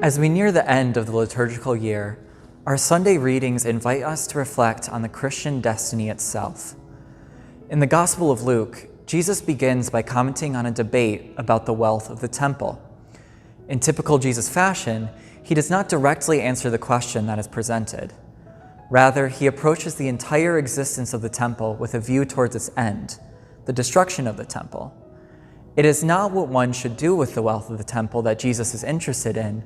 As we near the end of the liturgical year, our Sunday readings invite us to reflect on the Christian destiny itself. In the Gospel of Luke, Jesus begins by commenting on a debate about the wealth of the temple. In typical Jesus fashion, he does not directly answer the question that is presented. Rather, he approaches the entire existence of the temple with a view towards its end, the destruction of the temple. It is not what one should do with the wealth of the temple that Jesus is interested in,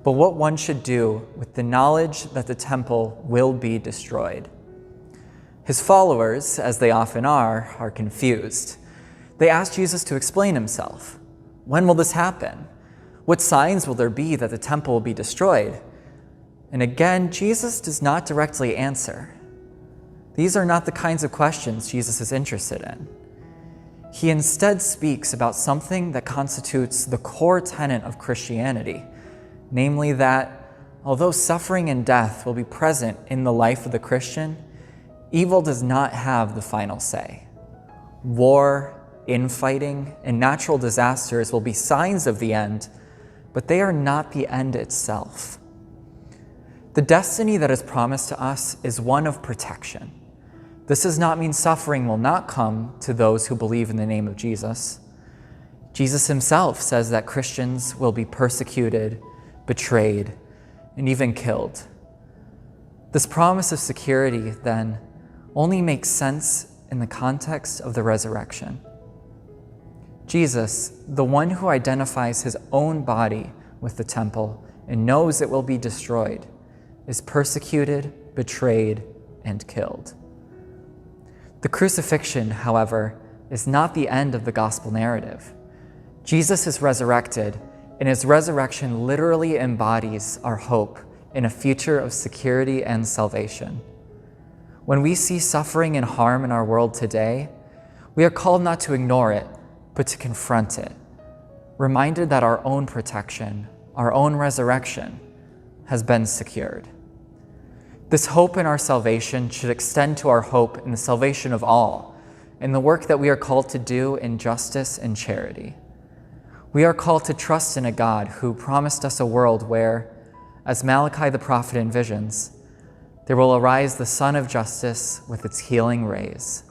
but what one should do with the knowledge that the temple will be destroyed. His followers, as they often are confused. They ask Jesus to explain himself. When will this happen? What signs will there be that the temple will be destroyed? And again, Jesus does not directly answer. These are not the kinds of questions Jesus is interested in. He instead speaks about something that constitutes the core tenet of Christianity, namely that although suffering and death will be present in the life of the Christian, evil does not have the final say. War, infighting, and natural disasters will be signs of the end, but they are not the end itself. The destiny that is promised to us is one of protection. This does not mean suffering will not come to those who believe in the name of Jesus. Jesus himself says that Christians will be persecuted, betrayed, and even killed. This promise of security, then, only makes sense in the context of the resurrection. Jesus, the one who identifies his own body with the temple and knows it will be destroyed, is persecuted, betrayed, and killed. The crucifixion, however, is not the end of the gospel narrative. Jesus is resurrected, and his resurrection literally embodies our hope in a future of security and salvation. When we see suffering and harm in our world today, we are called not to ignore it, but to confront it, reminded that our own protection, our own resurrection, has been secured. This hope in our salvation should extend to our hope in the salvation of all, in the work that we are called to do in justice and charity. We are called to trust in a God who promised us a world where, as Malachi the prophet envisions, there will arise the sun of justice with its healing rays.